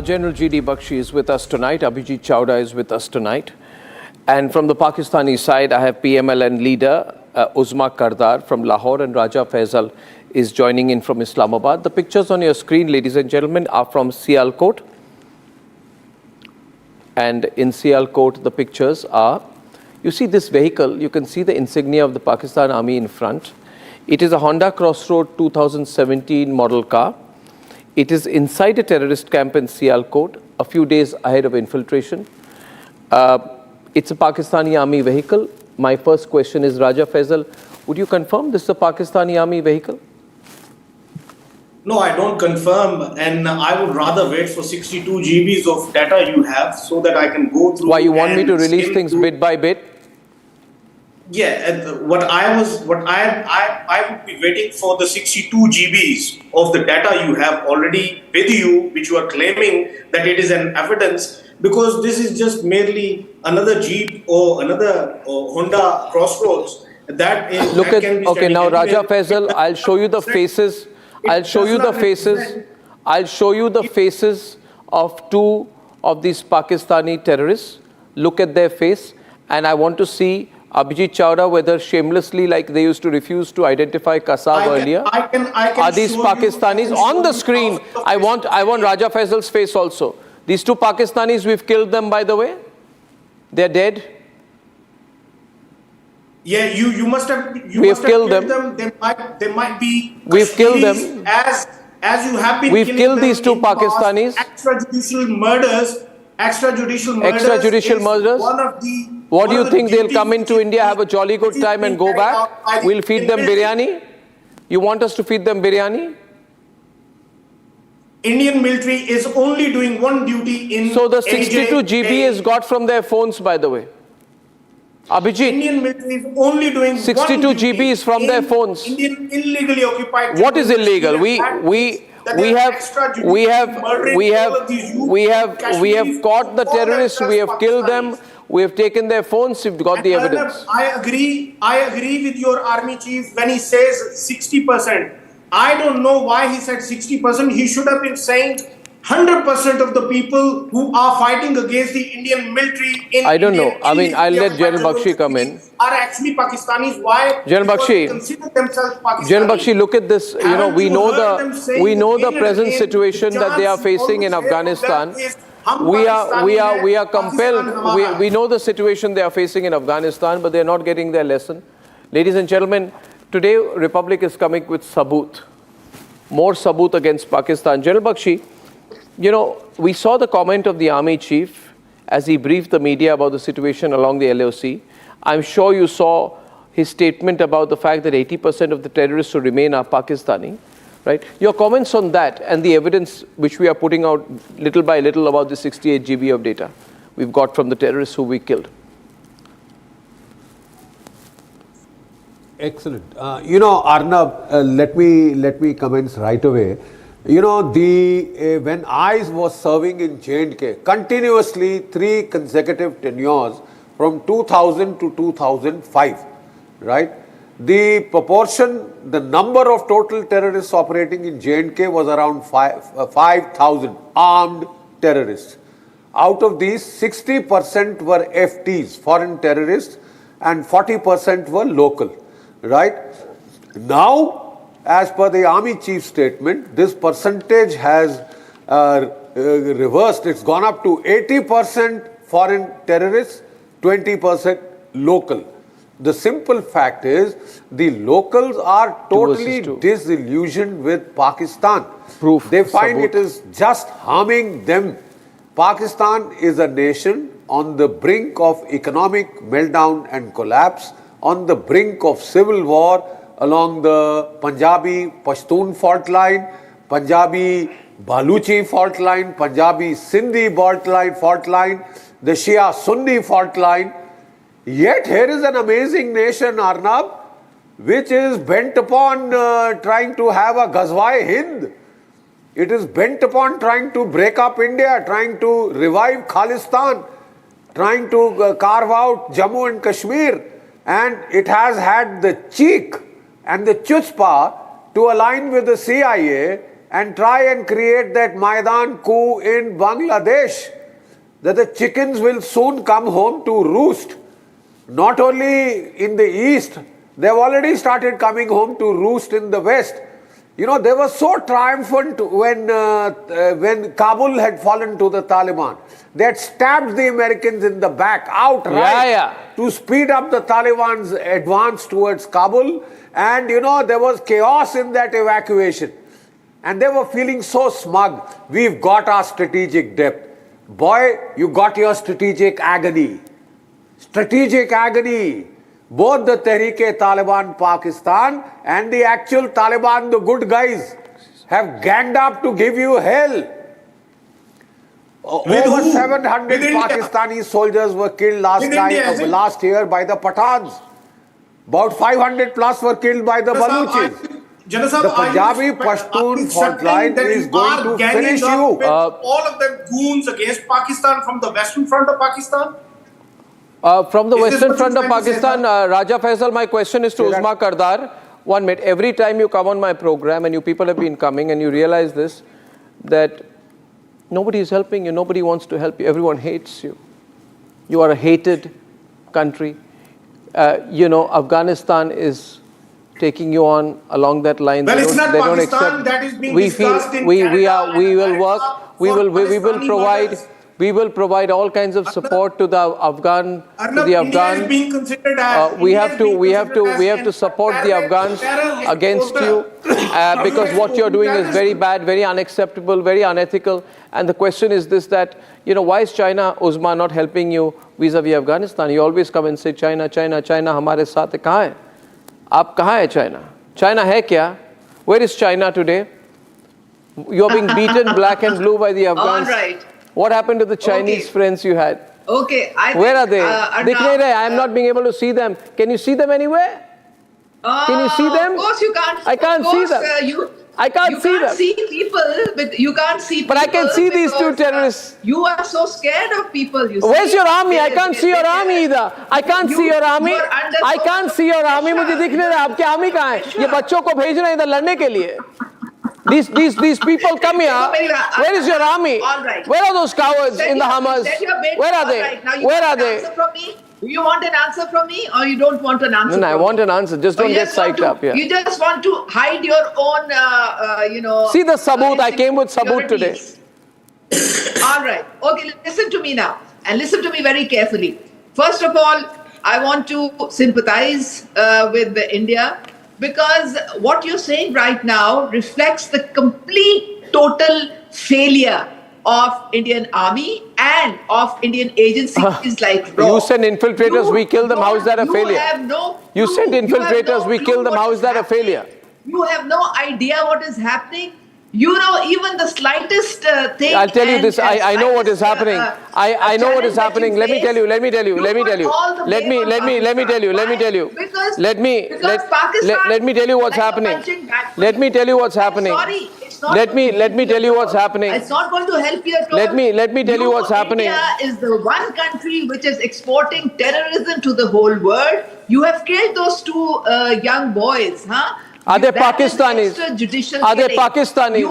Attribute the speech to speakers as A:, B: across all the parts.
A: General G.D. Bakshi is with us tonight. Abhijit Chawda is with us tonight. And from the Pakistani side, I have PMLN leader Uzma Kardar from Lahore, and Raja Faisal is joining in from Islamabad. The pictures on your screen, ladies and gentlemen, are from Sialkot. And in Sialkot, the pictures are, you see this vehicle, you can see the insignia of the Pakistan Army in front. It is a Honda Crossroad 2017 model car. It is inside a terrorist camp in Sialkot, a few days ahead of infiltration. It's a Pakistani Army vehicle. My first question is, Raja Faisal, would you confirm this is a Pakistani Army vehicle?
B: No, I don't confirm, and I would rather wait for 62 GBs of data you have so that I can go through.
A: Why, you want me to release things bit by bit?
B: Yeah, I would be waiting for the 62 GBs of the data you have already with you, which you are claiming that it is an evidence, because this is just merely another Jeep or another Honda Crossroads. That is,
A: look
B: that
A: at, okay, now Raja Faisal, I'll show you the faces. I'll show you the faces. I'll show you the faces of two of these Pakistani terrorists. Look at their face, and I want to see Abhijit Chawda whether shamelessly, like they used to refuse to identify Kasab earlier.
B: I can
A: are these Pakistanis on the screen? I want Raja Faisal's face also. These two Pakistanis, we've killed them, by the way. They're dead.
B: Yeah, you must have
A: killed them.
B: They might be.
A: We've killed them.
B: As you have been.
A: We've killed these two Pakistanis.
B: Extrajudicial murders. Extrajudicial murders. One of the.
A: What do you think? They'll come into India, have a jolly good time and go back? We'll feed them biryani? You want us to feed them biryani?
B: Indian military is only doing one duty in.
A: So the 62 GB is got from their phones, by the way. Abhijit,
B: Indian military is only doing
A: 62 GB is from their phones.
B: Indian illegally occupied.
A: What is illegal? We have caught the terrorists. We have killed them. We have taken their phones. We've got the evidence.
B: I agree with your army chief when he says 60%. I don't know why he said 60%. He should have been saying 100% of the people who are fighting against the Indian military in
A: I don't know. I mean, I'll let General Bakshi come in.
B: Are actually Pakistanis. Why?
A: General Bakshi,
B: consider themselves Pakistani.
A: General Bakshi, look at this. You know, we know the present situation that they are facing in Afghanistan. We are compelled. We know the situation they are facing in Afghanistan, but they are not getting their lesson. Ladies and gentlemen, today Republic is coming with sabut, more sabut against Pakistan. General Bakshi, you know, we saw the comment of the army chief as he briefed the media about the situation along the LOC. I'm sure you saw his statement about the fact that 80% of the terrorists who remain are Pakistani, right? Your comments on that and the evidence which we are putting out little by little about the 68 GB of data we've got from the terrorists who we killed.
C: Excellent. You know, Arnab, let me commence right away. You know, when I was serving in J&K, continuously 3 consecutive tenures from 2000 to 2005, right? The proportion, the number of total terrorists operating in J&K was around 5,000 armed terrorists. Out of these, 60% were FTs, foreign terrorists, and 40% were local, right? Now, as per the army chief statement, this percentage has reversed. It's gone up to 80% foreign terrorists, 20% local. The simple fact is the locals are totally disillusioned with Pakistan. They find it is just harming them. Pakistan is a nation on the brink of economic meltdown and collapse, on the brink of civil war, along the Punjabi Pashtun fault line, Punjabi Baluchi fault line, Punjabi Sindhi fault line, the Shia Sunni fault line. Yet here is an amazing nation, Arnab, which is bent upon trying to have a Ghazwa-e Hind. It is bent upon trying to break up India, trying to revive Khalistan, trying to carve out Jammu and Kashmir. And it has had the cheek and the chutzpah to align with the CIA and try and create that Maidan coup in Bangladesh, that the chickens will soon come home to roost. Not only in the east, they've already started coming home to roost in the west. You know, they were so triumphant when Kabul had fallen to the Taliban. They had stabbed the Americans in the back outright to speed up the Taliban's advance towards Kabul. And you know, there was chaos in that evacuation. And they were feeling so smug. We've got our strategic depth. Boy, you got your strategic agony. Strategic agony. Both the Tehreek-e-Taliban Pakistan and the actual Taliban, the good guys, have ganged up to give you hell. Over 700 Pakistani soldiers were killed last year by the Pathans. About 500 plus were killed by the Baluchis. The Punjabi Pashtun fault line is going to finish you.
B: All of them goons against Pakistan from the western front of Pakistan?
A: From the western front of Pakistan, Raja Faisal, my question is to Uzma Kardar. 1 minute. Every time you come on my program, and you people have been coming, and you realize this, that nobody is helping you, nobody wants to help you, everyone hates you. You are a hated country. You know, Afghanistan is taking you on along that line.
B: Well, it's not Pakistan
A: accept.
B: that is being
A: We
B: discussed
A: feel
B: in
A: we
B: Canada
A: will work. We will
B: Pakistani
A: provide.
B: borders.
A: We will provide all kinds of support to the Afghan.
B: Arnab,
A: India
B: is being considered as
A: we have to support the Afghans against you because what you're doing is very bad, very unacceptable, very unethical. And the question is this, that, you know, why is China, Uzma, not helping you vis-a-vis Afghanistan? You always come and say China, China, China, हमारे साथ है. कहाँ है? आप कहाँ है China? China है क्या? Where is China today? You're being beaten black and blue by the Afghans.
D: All right.
A: What happened to the Chinese friends you had?
D: Okay.
A: Where are they? दिख नहीं रहे. I am not being able to see them. Can you see them anywhere? Can you see them?
D: Of course you can't.
A: I can't see them. I can't see them.
D: You can't see people, but you can't see people.
A: But I can see these two terrorists.
D: You are so scared of people. You
A: Where's
D: see?
A: your army? I can't see your army either. I can't see your army. I can't see your army. मुझे दिख नहीं रहा. आपकी army कहाँ है? ये बच्चों को भेज रहे हैं इधर लड़ने के लिए. These people come here. Where is your army? Where are those cowards in the Hamas? Where are they? Where are they?
D: Do you want an answer from me, or you don't want an answer?
A: No, I want an answer. Just don't get psyched up. Yeah.
D: You just want to hide your own, you know.
A: See the sabut. I came with sabut today.
D: All right. Okay, listen to me now, and listen to me very carefully. First of all, I want to sympathize with India, because what you're saying right now reflects the complete, total failure of Indian army and of Indian agencies like RAW.
A: You send infiltrators, we kill them. How is that a failure? You send infiltrators, we kill them. How is that a failure?
D: You have no idea what is happening. You know, even the slightest thing.
A: I'll tell you this. I know what is happening. I know what is happening. Let me tell you. Let me tell you. Let me tell you. Let me tell you. Let me tell you. Let me tell you what's happening. Let me tell you what's happening. Let me tell you what's happening.
D: It's not going to help you at all.
A: Let me tell you what's happening.
D: India is the one country which is exporting terrorism to the whole world. You have killed those two young boys, huh?
A: Are they Pakistanis? Are they Pakistanis?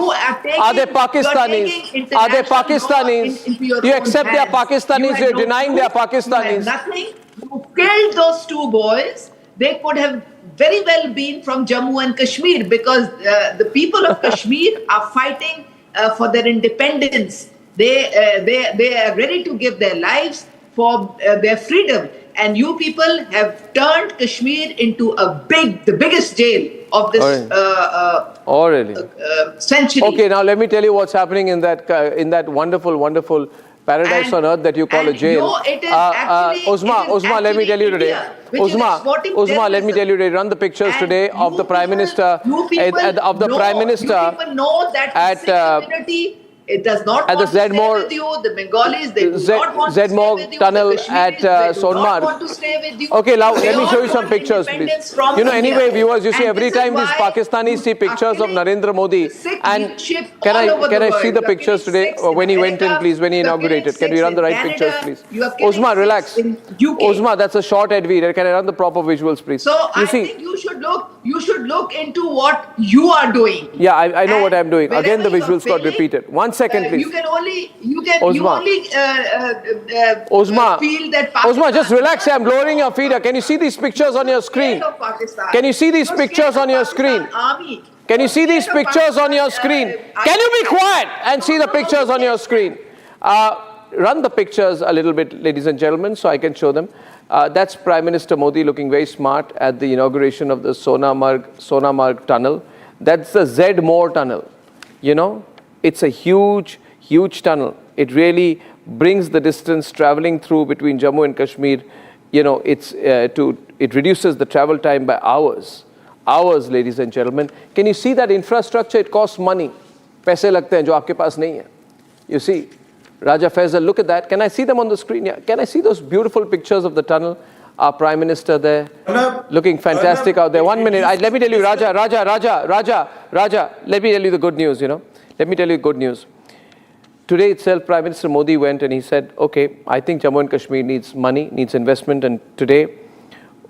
A: Are they Pakistanis? Are they Pakistanis? You accept they are Pakistanis, you're denying they are Pakistanis.
D: Nothing. You killed those two boys. They could have very well been from Jammu and Kashmir, because the people of Kashmir are fighting for their independence. They are ready to give their lives for their freedom. And you people have turned Kashmir into the biggest jail of this century.
A: Okay, now let me tell you what's happening in that wonderful paradise on earth that you call a jail.
D: No, it is
A: Uzma, let me tell you today. Uzma, let me tell you today. Run the pictures today of the Prime Minister.
D: You people know that the Sikh community It does not
A: At
D: want
A: the
D: to stay
A: Zedmore-
D: with you. The Bengalis, they do not want
A: Zedmore
D: to stay with you.
A: tunnel
D: The Kashmiris,
A: at,
D: they do
A: Sonmarg.
D: not want to stay with you.
A: Okay, now
D: They
A: let me
D: all
A: show you some
D: want
A: pictures, please.
D: independence from
A: You know,
D: India.
A: anyway, viewers, you see,
D: And
A: every
D: this is
A: time these
D: why
A: Pakistanis see
D: you are
A: pictures of
D: killing
A: Narendra Modi,
D: the Sikh
A: and
D: leadership
A: can
D: all over
A: I
D: the
A: see
D: world.
A: the
D: You are
A: pictures
D: killing
A: today
D: Sikhs in
A: when he went in,
D: America,
A: please, when he
D: you are
A: inaugurated?
D: killing
A: Can we run the
D: Sikhs
A: right
D: in
A: pictures,
D: Canada,
A: please?
D: you are killing
A: Osma,
D: Sikhs
A: relax.
D: in UK.
A: Osma, that's a short ad read. Can I run the proper visuals, please?
D: So
A: you
D: I
A: see,
D: think you should look into what you are doing.
A: yeah, I know what
D: And
A: I'm doing. Again, the
D: wherever you are
A: visuals got
D: failing,
A: repeated. 1 second, please.
D: You only
A: Osma. Osma,
D: feel that
A: Osma, just
D: Pakistan-
A: relax. I'm lowering your feet. Can you see these pictures on your screen?
D: Scared of Pakistan.
A: Can you see these
D: You're
A: pictures
D: scared
A: on
D: of
A: your
D: Pakistan
A: screen?
D: Army.
A: Can you see
D: You're
A: these
D: scared of
A: pictures on your
D: Pakistan,
A: screen?
D: I-
A: Can you be quiet and see the
D: No,
A: pictures on your screen? Run the pictures a little bit, ladies and gentlemen, so I can show them. That's Prime Minister Modi looking very smart at the inauguration of the Sonmarg tunnel. That's the Zedmore tunnel. You know, it's a huge, huge tunnel. It really brings the distance traveling through between Jammu and Kashmir. You know, it reduces the travel time by hours. Hours, ladies and gentlemen. Can you see that infrastructure? It costs money. पैसे लगते हैं जो आपके पास नहीं है. You see, Raja Faisal, look at that. Can I see them on the screen? Yeah. Can I see those beautiful pictures of the tunnel? Our Prime Minister there, looking fantastic out there. 1 minute. Let me tell you, Raja. Let me tell you the good news, you know. Let me tell you good news. Today itself, Prime Minister Modi went and he said, okay, I think Jammu and Kashmir needs money, needs investment. And today,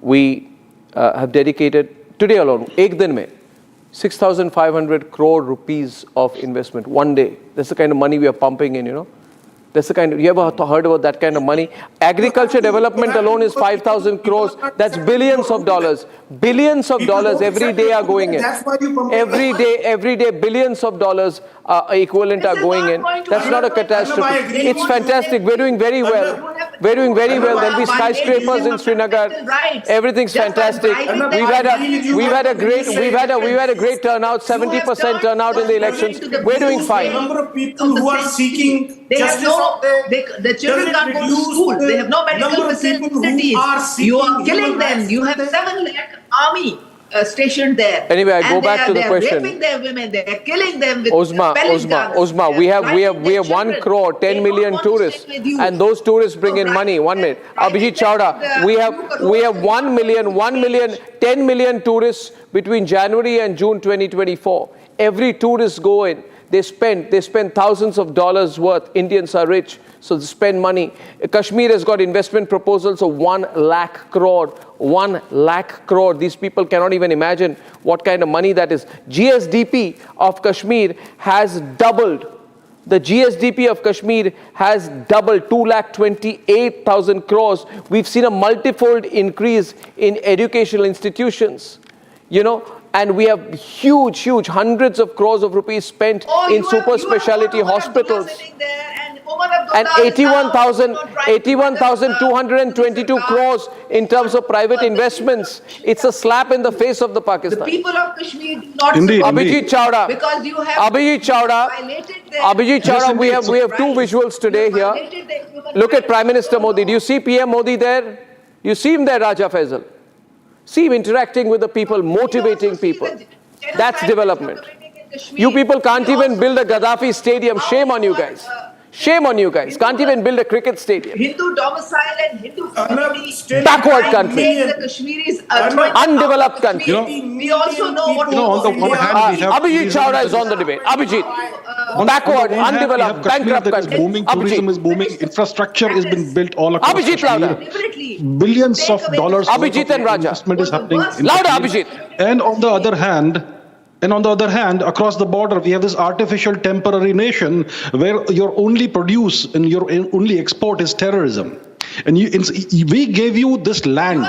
A: we have dedicated, today alone, ek din mein, 6,500 crore rupees of investment, one day. That's the kind of money we are pumping in, you know. That's the kind of, you ever heard about that kind of money? Agriculture development alone is 5,000 crores. That's billions of dollars. Billions of dollars every day are going in. Every day, billions of dollars equivalent are going in. That's not a catastrophe. It's fantastic. We're doing very well. We're doing very well. There'll be skyscrapers in Srinagar. Everything's fantastic. We've had a great turnout. 70% turnout in the elections. We're doing fine.
B: The number of people who are seeking
D: They have
B: justice
D: no,
B: out there,
D: the children can't go to
B: reduce
D: school.
B: the
D: They have no medical
B: number of people who
D: facilities.
B: are
D: You are
B: seeking
D: killing
B: human
D: them.
B: rights.
D: You have 7 lakh army stationed there.
A: Anyway, I go back to the question.
D: They are raping their women. They are killing them with
A: Osma,
D: pellet guns.
A: we have
D: Blinding their
A: 1
D: children.
A: crore, 10
D: They don't
A: million
D: want to
A: tourists,
D: stay with you.
A: and those tourists bring in money. 1 minute, Abhijit Chawda, we have 1 million, 10 million tourists between January and June 2024. Every tourist go in, they spend thousands of dollars worth. Indians are rich, so they spend money. Kashmir has got investment proposals of 1 lakh crore. 1 lakh crore. These people cannot even imagine what kind of money that is. GSDP of Kashmir has doubled. The GSDP of Kashmir has doubled, 2,28,000 crores. We've seen a multifold increase in educational institutions, you know, and we have huge, hundreds of crores of rupees spent in super specialty hospitals. And 81,222 crores in terms of private investments. It's a slap in the face of the Pakistan.
D: The people of Kashmir do not
E: Indeed,
D: support
E: indeed.
A: Abhijit Chawda,
D: because you have
A: Abhijit Chawda,
D: violated their
A: we have
D: rights.
A: two visuals today
D: You
A: here.
D: violated their human
A: Look at
D: rights.
A: Prime Minister Modi. Do you see PM Modi there? You see him there, Raja Faisal. See him interacting with the people, motivating people. That's development. You people can't even build a Gaddafi stadium. Shame on you guys. Shame on you guys. Can't even build a cricket stadium.
D: Hindu domicile and Hindu community.
A: Backward country.
D: The Kashmiris
A: Undeveloped country.
D: We also know what
E: on the one hand, we have
A: Abhijit Chawda is on the debate. Abhijit. Backward, undeveloped, bankrupt country.
E: Booming, tourism is booming, infrastructure has been built all across
A: Abhijit
E: Kashmir.
A: louder.
E: Billions of dollars worth
A: Abhijit
E: of
A: and Raja.
E: investment is happening in
A: Louder,
E: Kashmir.
A: Abhijit.
E: And on the other hand, across the border, we have this artificial temporary nation where your only produce and your only export is terrorism. And we gave you this land,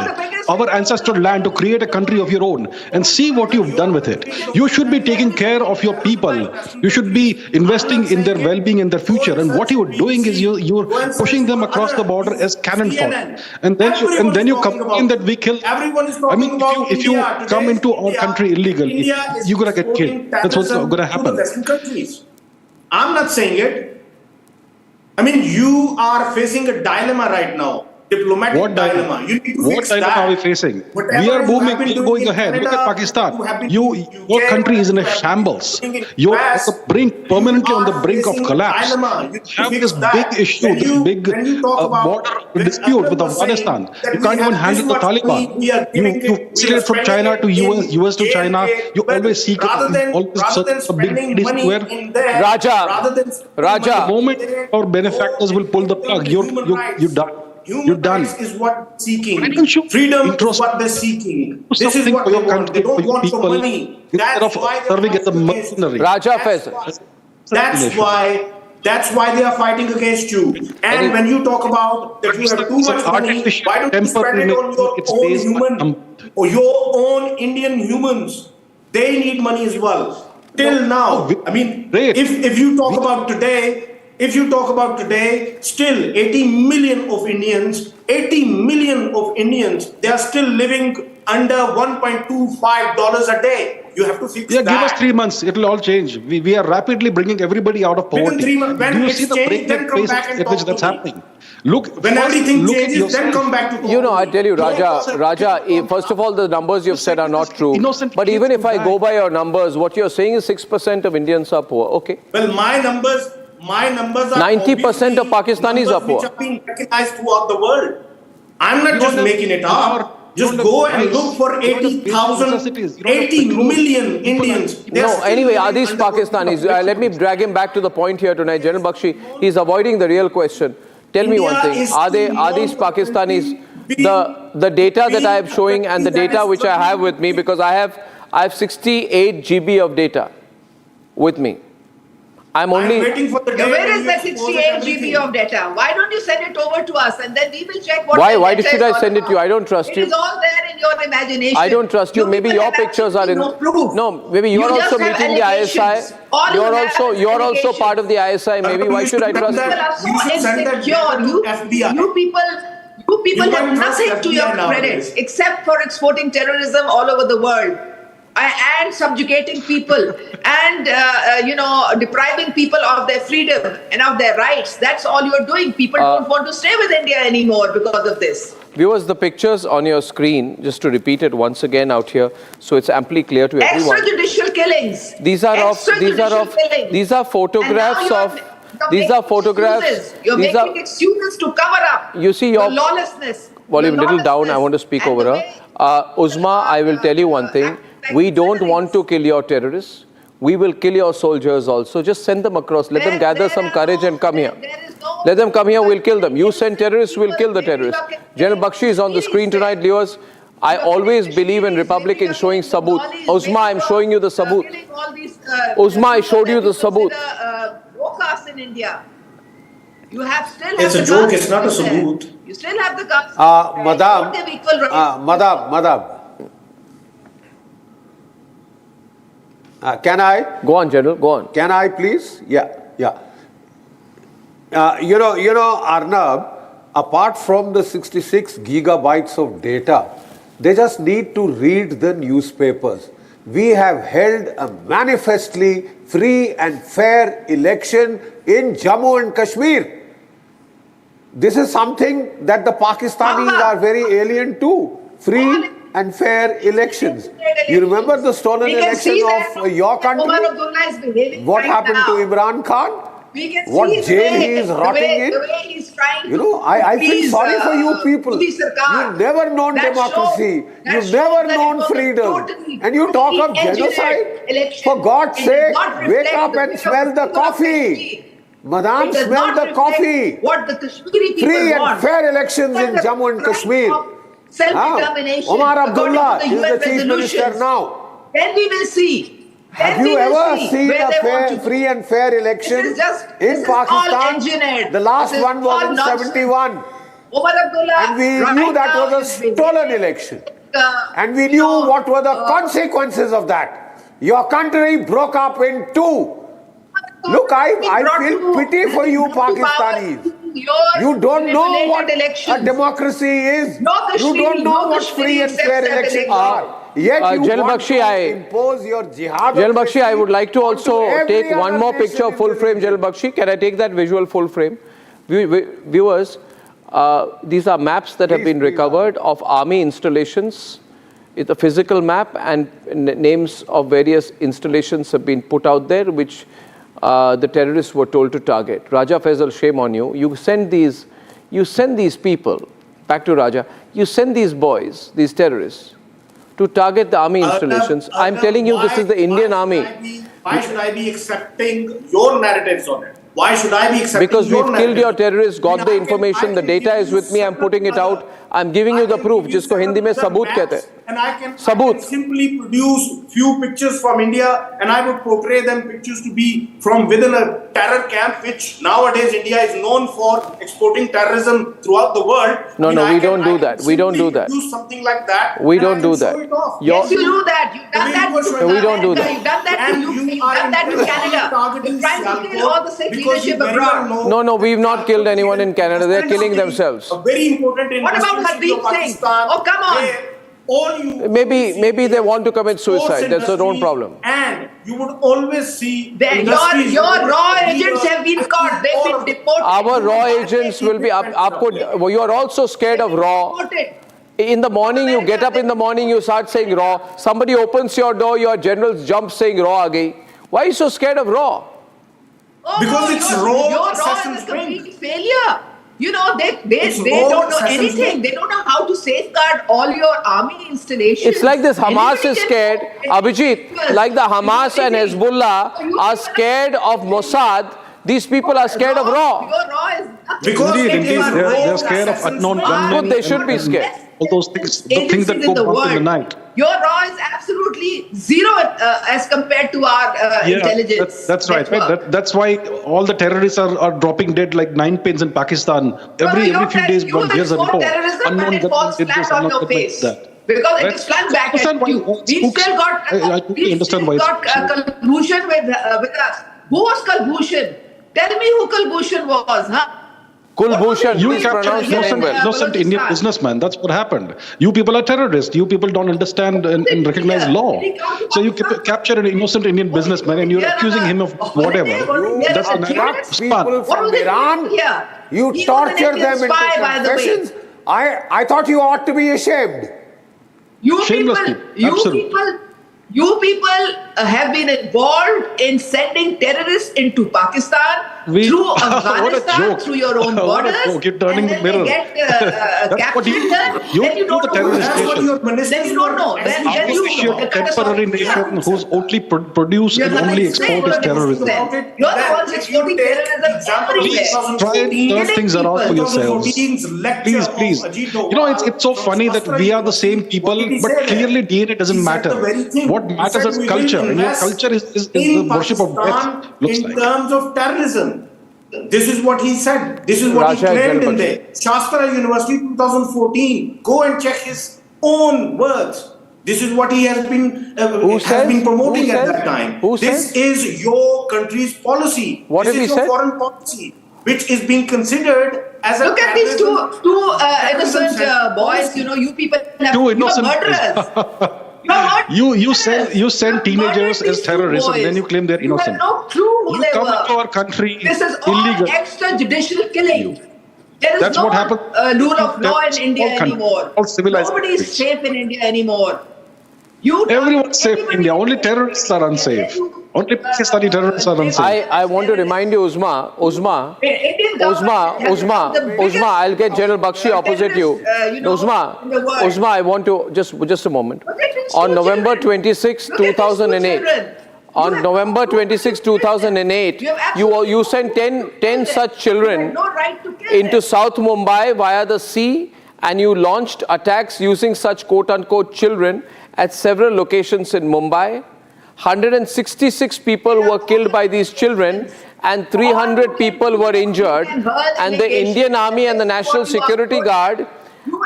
E: our ancestral land, to create a country of your own, and see what you've done with it. You should be taking care of your people. You should be investing in their well-being and their future. And what you're doing is you're pushing them across the border as cannon fodder. And then you complain that we kill. I mean, if you come into our country illegally, you're gonna get killed. That's what's gonna happen.
B: I'm not saying it. I mean, you are facing a dilemma right now. diplomatic
E: What
B: dilemma. You need to
E: What
B: fix
E: dilemma
B: that.
E: are we facing?
B: Whatever
E: We are
B: you
E: moving,
B: have been
E: we are
B: doing
E: going
B: in
E: ahead. Look
B: Canada,
E: at Pakistan.
B: you have been
E: Your
B: doing in UK,
E: country is in a
B: whatever you have been
E: shambles.
B: doing in
E: You're on
B: US,
E: the brink, permanently on the
B: you are
E: brink of
B: facing a
E: collapse.
B: dilemma. You
E: You
B: need to
E: have
B: fix
E: this
B: that.
E: big issue, this big
B: When you talk about
E: border dispute
B: Arnab
E: with
B: was saying
E: Afghanistan.
B: that
E: You
B: we
E: can't even
B: have this
E: handle the
B: much money,
E: Taliban.
B: we are giving
E: You
B: it, we are
E: facilitate from
B: spending
E: China
B: it
E: to
B: in
E: US to China.
B: JNK.
E: You
B: Well,
E: always seek,
B: rather than
E: always search a big
B: spending
E: peace
B: money
E: where
B: in there,
A: Raja,
B: rather than spending
A: Raja.
B: money
E: the moment
B: there,
E: our benefactors
B: go
E: will pull
B: and
E: the
B: give
E: plug,
B: them the human
E: you're
B: rights.
E: done. You're
B: Human
E: done.
B: rights is what they're seeking.
E: Why don't you
B: Freedom
E: intro
B: is what they're seeking.
E: do
B: This is
E: something
B: what
E: for
B: they
E: your
B: want. They
E: country, for
B: don't
E: your
B: want your
E: people,
B: money.
E: instead
B: That's
E: of
B: why they're
E: serving as a
B: fighting against you.
E: mercenary?
A: Raja
B: That's
A: Faisal.
B: why. That's why they are fighting against you. And when you talk about that you have too much money, why don't you spend it on your own human or your own Indian humans? They need money as well. Till now, I mean,
E: Great.
B: if you talk about today, still 80 million of Indians, they are still living under $1.25 a day. You have to fix
E: Yeah,
B: that.
E: give us 3 months. It'll all change. We are rapidly bringing everybody out of
B: Within
E: poverty.
B: 3 months, when
E: Do you
B: it's
E: see the
B: changed, then
E: breakneck
B: come
E: pace
B: back and
E: at which
B: talk
E: that's
B: to me.
E: happening? Look,
B: When
E: first
B: everything
E: look at
B: changes, then
E: yourself.
B: come back to talk
A: You know, I
B: to me.
A: tell you,
B: Don't
A: Raja, first of all, the numbers you've said are not true.
E: Innocent
A: But
E: kids
A: even if
E: will
A: I
E: die.
A: go by your numbers, what you're saying is 6% of Indians are poor. Okay.
B: Well, my numbers are
A: 90% of Pakistanis are poor.
B: which are being recognized throughout the world. I'm not
E: You
B: just
E: don't have
B: making it
E: power,
B: up.
E: you
B: Just
E: don't
B: go
E: have
B: and
E: rice,
B: look for
E: you don't have basic
B: 80,000,
E: necessities, you don't have
B: 80
E: petrol.
B: million
E: People are-
B: Indians. They are
A: No,
B: still
A: anyway, are
B: living
A: these
B: under
A: Pakistanis? Let me drag him back to the point here tonight. General Bakshi, he's avoiding the real question. Tell me one
B: India
A: thing.
B: is
A: Are
B: still
A: these
B: known for
A: Pakistanis,
B: being-
A: the data that I am
B: being a
A: showing and the
B: country that
A: data
B: is
A: which I have with me, because I have 68 GB of data with me. I'm
B: I'm
A: only...
B: waiting for the day
D: Where
B: when
D: is
B: you
D: the
B: expose
D: 68
B: everything.
D: GB of data? Why don't you send it over to us and then we will check what
A: Why?
D: the
A: Why
D: data
A: should
D: is
A: I
D: all
A: send it to you?
D: about.
A: I don't trust you.
D: It is all there in your imagination.
A: I don't trust you. Maybe
D: people
A: your
D: have
A: pictures are in...
D: absolutely no proof.
A: No, maybe you're
D: You just
A: also
D: have
A: meeting the ISI.
D: allegations. All you have is
A: You're also
D: allegations.
A: part of the ISI. Maybe why should I trust
D: People
A: you?
D: are so
B: You should send that
D: insecure.
B: data to FBI.
D: You people
B: You
D: have
B: can't trust
D: nothing to your
B: FBI
D: credit
B: nowadays.
D: except for exporting terrorism all over the world and subjugating people and depriving people of their freedom and of their rights. That's all you're doing. People don't want to stay with India anymore because of this.
A: Viewers, the pictures on your screen, just to repeat it once again out here, so it's amply clear to everyone.
D: Extrajudicial killings.
A: These are photographs of. These are photographs.
D: You're making excuses to cover up.
A: You see
D: your lawlessness.
A: Volume
D: your
A: little down. I want to speak over her. Uzma, I will tell you one thing. We don't want to kill your terrorists. We will kill your soldiers also. Just send them across. Let them gather some courage and come here. Let them come here. We'll kill them. You send terrorists, we'll kill the terrorists. General Bakshi is on the screen tonight, viewers. I always believe in Republic in showing sabut. Uzma, I'm showing you the sabut. Uzma, I showed you the sabut.
D: Broadcast in India. You have still
B: It's a joke, it's not a sabut.
D: You still have the guns.
C: Madam,
D: Don't have equal rights.
C: Madam. Can I?
A: Go on, General. Go on.
C: Can I please? Yeah. You know, Arnab, apart from the 66 gigabytes of data, they just need to read the newspapers. We have held a manifestly free and fair election in Jammu and Kashmir. This is something that the Pakistanis are very alien to. Free and fair elections. You remember the stolen election of your country? What happened to Imran Khan? What jail he is rotting in? You know, I feel sorry for you people. You've never known democracy. You've never known freedom. And you talk of genocide? For God's sake, wake up and smell the coffee. Madam, smell the coffee.
D: What the Kashmiri people
C: Free and
D: want.
C: fair elections in Jammu and Kashmir.
D: Self-determination.
C: Omar Abdullah
D: according
C: is
D: to
C: the chief minister
D: resolutions.
C: now.
D: Then we will see.
C: Have you ever seen a free and fair election in Pakistan? The last one was in 71.
D: Omar Abdullah,
C: And we knew that was a stolen election. And we knew what were the consequences of that. Your country broke up in two. Look, I feel pity for you Pakistanis. You don't know what a democracy is. You don't know what free and fair elections are. Yet you
A: General
C: want
A: Bakshi,
C: to impose your jihad.
A: General Bakshi, I would like to also
C: onto
A: take
C: every
A: one
C: other
A: more
C: nation
A: picture
C: in
A: full
C: the
A: frame,
C: region.
A: General Bakshi. Can I take that visual full frame? Viewers, These are maps that have been recovered of army installations. It's a physical map, and names of various installations have been put out there, which the terrorists were told to target. Raja Faisal, shame on you. You send these people, back to Raja, you send these boys, these terrorists, to target the army installations. I'm telling you, this is the Indian army.
B: Why should I be accepting your narratives on it? Why should I be accepting
A: Because
B: your
A: we've killed your
B: narrative?
A: terrorists, got the information, the data is with me, I'm putting it out. I'm giving you the proof, जिसको हिंदी में सबूत कहते हैं.
B: And I can
A: Sabut.
B: simply produce few pictures from India, and I would portray them pictures to be from within a terror camp, which nowadays India is known for exporting terrorism throughout the world.
A: No, no, we don't do that. We don't do that.
B: Use something like that.
A: We
B: and I
A: don't
B: can
A: do
B: show
A: that.
B: it off.
D: Yes, you do that. You've done that.
A: No, we don't do that.
D: You've done that
B: And
D: to UK.
B: you
D: You've
B: are
D: done that to
B: intentionally
D: Canada.
B: targeting
D: You're trying to
B: Sialkot
D: kill all the Sikh
B: because you
D: leadership
B: very well
D: abroad.
B: know-
A: No, we've not killed anyone in Canada. They're killing themselves.
B: A very important
D: What about
B: industry of
D: Hardeep Singh?
B: Pakistan,
D: Oh, come on.
B: where all you
A: Maybe they want to commit
B: sports
A: suicide. That's their own
B: industry,
A: problem.
B: And you would always see
D: Your raw agents have been caught. They've been deported.
A: Our raw agents will be you are also scared of raw.
D: Deported.
A: In the morning, you get up in the morning, you start saying raw. Somebody opens your door, your generals jump saying raw again. Why are you so scared of raw?
D: Oh,
B: Because
D: no,
B: it's
D: your
B: raw
D: is
B: assassin's
D: a complete
B: drink.
D: failure. You know, they
B: It's
D: don't
B: raw
D: know
B: assassin's
D: anything.
B: drink.
D: They don't know how to safeguard all your army installations.
A: It's like this Hamas
D: Anybody
A: is
D: can
A: scared,
D: go and
A: Abhijit,
D: influence.
A: like the Hamas and
D: Anything.
A: Hezbollah are scared of Mossad. These people are scared of raw.
D: Your raw is nothing.
B: Because
E: Indeed,
B: it
E: indeed.
B: is
E: They're
B: raw
E: scared of
B: assassin's
E: unknown
B: drink.
E: gunmen.
A: Good, they should be
E: and
A: scared.
E: All those things, the things that
D: Agencies
E: go
D: in the
E: bump in the
D: world.
E: night.
D: Your raw is absolutely zero as compared to our intelligence.
E: That's right.
D: network.
E: That's why all the terrorists are dropping dead like 9 pins in Pakistan. Every few days,
D: you
E: one hears a
D: export
E: report.
D: terrorism, but
E: Unknown
D: it
E: gunmen
D: falls
E: did this,
D: flat on
E: unknown
D: your
E: gunmen did
D: face.
E: that.
D: Because it
E: Right.
D: is flung back
E: Understand
D: at
E: why
D: you.
E: it's
D: We've
E: spooks.
D: still got,
E: I totally understand why it's
D: collusion with us. Who was Kulbhushan? Tell me who Kulbhushan was, huh?
A: Kulbhushan,
E: You
A: please
E: captured
A: pronounce the name
E: innocent,
A: well.
E: innocent Indian
D: Balochistan.
E: businessman. That's what happened. You people are terrorists. You people don't understand and recognize law. So you capture an innocent Indian businessman and you're accusing him of whatever. That's an act.
C: People
D: What
C: from
D: was it
C: Iran,
D: here?
C: you
D: He was an
C: torture
D: Indian
C: them into
D: spy, by the way.
C: confessions. I thought you ought to be ashamed.
D: You
E: Shamelessly,
D: people,
E: absolutely.
D: you people have been involved in sending terrorists into Pakistan through
E: What a
D: Afghanistan,
E: joke.
D: through your own
E: What a
D: borders.
E: joke. You're turning
D: and
E: the
D: then
E: mirror.
D: They get
E: That's what
D: captured
E: you-
D: here,
E: you
D: then you
E: do
D: don't
E: the
D: know who
E: terrorist
D: it is.
B: That's what your ministers
D: Then you don't know.
B: were
D: Then
B: actually
D: you
E: Artificial
D: cut us
E: temporary
D: off.
E: nation whose only produce
D: You're
E: and
D: not
E: only
D: explaining
E: export is
D: what it is.
E: terrorism.
D: You're the ones exporting terrorism everywhere.
E: Try and turn things around for yourselves.
B: 2014's lecture
E: Please,
B: of
E: please.
B: Ajit
E: You know, it's so
B: Doval
E: funny
B: from
E: that we are the same
B: Shastra
E: people,
B: University.
E: but
B: What did he say
E: clearly
B: there?
E: DNA doesn't
B: He said
E: matter.
B: the very thing.
E: What
B: He
E: matters
B: said
E: is
B: we will
E: culture, and your
B: invest
E: culture is the
B: in
E: worship of
B: Pakistan
E: death, looks
B: in
E: like.
B: terms of terrorism. This is what he said. This is what
A: Raja
B: he claimed in
A: Jalpakshi.
B: there. Shastra University 2014. Go and check his own words. This is what he has been promoting
A: Who
B: at
A: says?
B: that time.
A: Who
B: This
A: says?
B: is your country's policy.
A: What
B: this
A: have
B: is
A: he
B: your
A: said?
B: foreign policy, which is being considered as a
D: Look at these
B: terrorism-
D: two
B: terrorism
D: innocent boys.
B: policy.
D: You know, you people have
E: Two
D: you're
E: innocent
D: murderers.
E: You send teenagers as terrorists and then you claim they're innocent.
D: You have no clue who
E: You
D: they
E: come
D: were.
E: into our country
D: This is all
E: illegal.
D: extrajudicial killing. There is
E: That's
D: no
E: what happened.
D: Rule of law
E: That's
D: in India
E: all countries,
D: anymore.
E: all civilized
D: Nobody is
E: countries.
D: safe in India anymore.
E: Everyone's safe in India. Only terrorists are unsafe. Only Pakistani terrorists are unsafe.
A: I want to remind you, Uzma, I'll get General Bakshi opposite you. Uzma, I want to, just a moment. On November 26, 2008, on November 26, 2008, you sent 10 such children into South Mumbai via the sea, and you launched attacks using such quote-unquote children at several locations in Mumbai. 166 people were killed by these children and 300 people were injured, and the Indian Army and the National Security Guard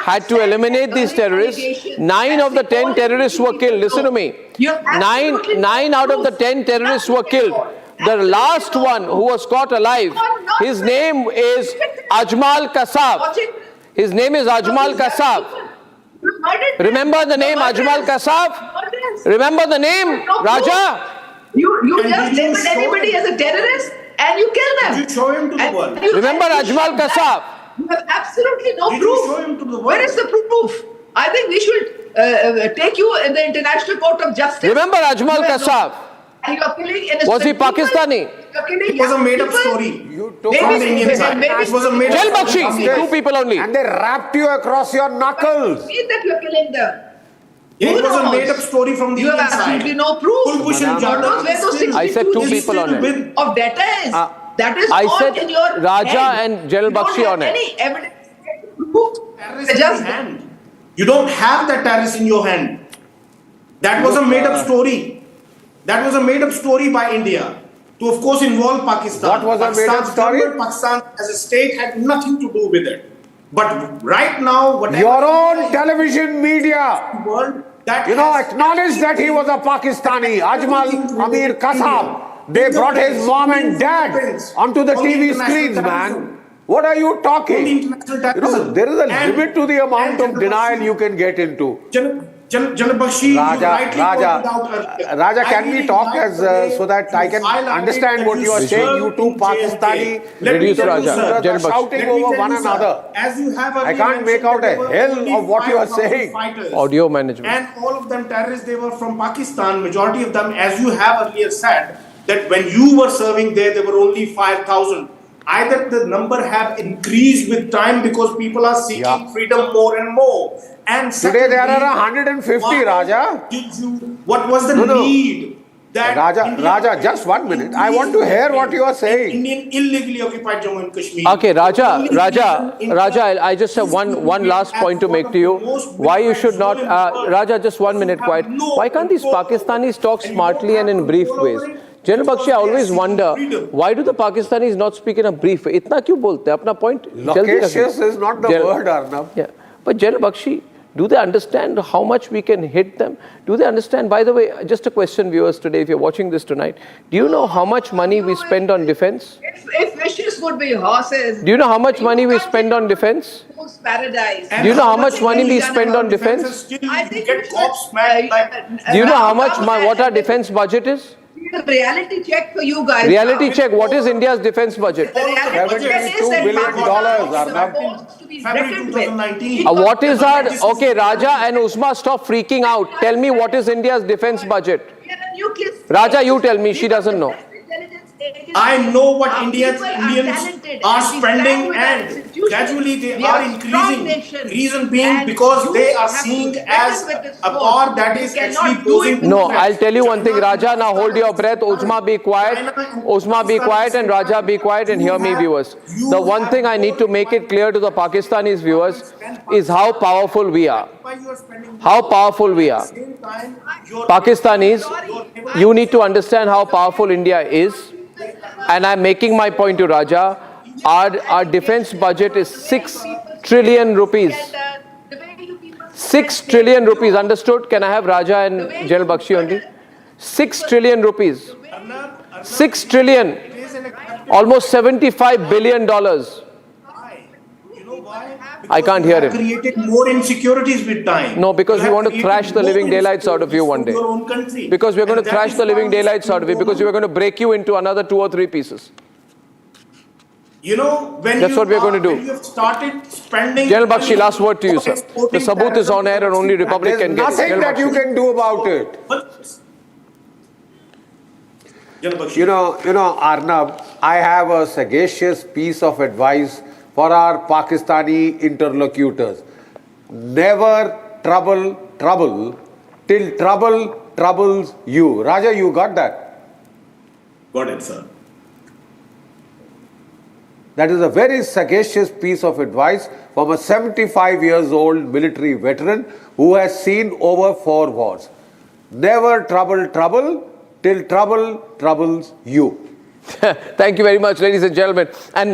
A: had to eliminate these terrorists. 9 of the 10 terrorists were killed. Listen to me. 9 out of the 10 terrorists were killed. The last one who was caught alive, his name is Ajmal Kasab. His name is Ajmal Kasab. Remember the name Ajmal Kasab? Remember the name, Raja?
D: You just labeled anybody as a terrorist and you kill them.
B: You show him to the world.
A: Remember Ajmal Kasab?
D: You have absolutely no
B: Did
D: proof.
B: you show him to the world?
D: Where is the proof? I think we should take you in the International Court of Justice.
A: Remember Ajmal Kasab?
D: And you are killing innocent
A: Was he
D: people.
A: Pakistani?
D: You are killing
B: It was a
D: young
B: made-up
D: people.
B: story.
C: You took
B: From
C: us
B: the Indian side.
D: maybe-
B: It was a made-up
A: Jail
B: story.
A: Bakshi, two people only.
C: And they wrapped you across your knuckles.
D: Mean that you are killing them.
B: Yeah,
D: Who
B: it was a
D: knows?
B: made-up story from the
D: You have
B: Indian side.
D: absolutely no proof.
B: Kulbhushan
C: Madam.
D: God knows where those
B: Jadhav
D: 62
A: I said two
B: is
A: people on
B: still
A: it.
B: with
D: of data is. That is
A: I
D: all
A: said
D: in your
A: Raja
D: hand.
A: and Jalal
D: You don't
A: Bakshi
D: have
A: on it.
D: any evidence to prove.
B: terrorist in
D: Just
B: your hand. You don't have that terrorist in your hand. That was a made-up story. That was a made-up story by India to, of course, involve Pakistan.
C: What was a made-up
B: Pakistan's
C: story?
B: government, Pakistan as a state had nothing to do with it. But right now, whatever
C: Your own television media,
B: world that
C: acknowledged that he was a Pakistani. Ajmal Amir Kasab. They brought his mom and dad onto the TV screens, man. What are you talking? There is a limit to the amount of denial you can get into.
B: Jalal Bakshi,
C: Raja, can we talk as so that I can understand what you are saying? You two Pakistani
A: Reduce Raja.
C: are shouting over one another.
B: As you have
C: I can't make out a hell of what you are saying.
A: Audio management.
B: And all of them terrorists, they were from Pakistan. Majority of them, as you have earlier said, that when you were serving there were only 5,000. Either the number have increased with time because people are seeking freedom more and more. And
C: Today there are
B: secondly,
C: 150,
B: why
C: Raja.
B: what was the need that
C: Raja, just 1 minute. I want to hear what you are saying.
B: Indian illegally occupied Jammu and Kashmir.
A: Okay, Raja, I just have one last point to make to you. Why you should not, Raja, just 1 minute quiet. Why can't these Pakistanis talk smartly and in brief ways? Jalal Bakshi, I always wonder, why do the Pakistanis not speak in a brief way? Itna kyun bolte? Apna point.
C: Loquacious is not the word, Arnab.
A: Yeah, but Jalal Bakshi, do they understand how much we can hit them? Do they understand? By the way, just a question, viewers, today, if you're watching this tonight, do you know how much money we spend on defense?
D: If wishes would be horses.
A: Do you know how much money we spend on defense?
D: Paradise.
A: Do you know how much money we spend on defense?
D: I think
B: get cops mad
A: Do you know how much, what our defense budget is?
D: A reality check for you guys.
A: Reality check, what is India's defense budget?
D: The reality check is
C: $72
D: that
C: billion,
D: Pakistan is
C: Arnab.
D: supposed to be
B: February
D: reckoned with.
B: 2019.
A: What is our, okay, Raja and Usma, stop freaking out. Tell me what is India's defense budget?
D: We are a nuclear state.
A: Raja, you tell me, she doesn't know.
B: I know what
D: Our
B: Indians
D: people are talented
B: are
D: and we
B: spending,
D: stand with our
B: and
D: institutions.
B: gradually they
D: We
B: are
D: a strong
B: increasing.
D: nation.
B: Reason being
D: And
B: because
D: you
B: they are
D: have to
B: seeing
D: reckon
B: as
D: with this
B: a
D: force.
B: power that
D: You
B: is
D: cannot
B: actually
D: do
B: posing
D: it.
A: No,
B: threats.
A: I'll tell you one thing, Raja, now hold your breath. Uzma, be quiet. Uzma, be quiet, and Raja, be quiet, and hear me, viewers. The one thing I need to make it clear to the Pakistanis viewers is how powerful we are. How powerful we are. Pakistanis, you need to understand how powerful India is. And I'm making my point to Raja. Our defense budget is 6 trillion rupees. 6 trillion rupees, understood? Can I have Raja and Jalal Bakshi only? 6 trillion rupees. 6 trillion. Almost $75 billion. I can't hear him.
B: Created more insecurities with time.
A: No, because
B: You
A: we
B: have
A: want to
B: created
A: thrash the
B: more
A: living daylights out of you one day.
B: insecurities for your own country.
A: Because we're going
B: And
A: to
B: that
A: thrash
B: is
A: the living
B: why
A: daylights out of you. Because we're going to break you into another 2 or 3 pieces.
B: You know, when
A: That's what we're going to do.
B: when you have started spending.
A: Jalal Bakshi, last word to you, sir. The sabut is on air and only Republic
C: There's
A: can get it.
C: nothing
A: Jalal
C: that you
A: Bakshi.
C: can do about it.
B: Jalal Bakshi.
C: You know, Arnab, I have a sagacious piece of advice for our Pakistani interlocutors. Never trouble till trouble troubles you. Raja, you got that?
B: Got it, sir.
C: That is a very sagacious piece of advice from a 75 years old military veteran who has seen over 4 wars. Never trouble till trouble troubles you.
A: Thank you very much, ladies and gentlemen. And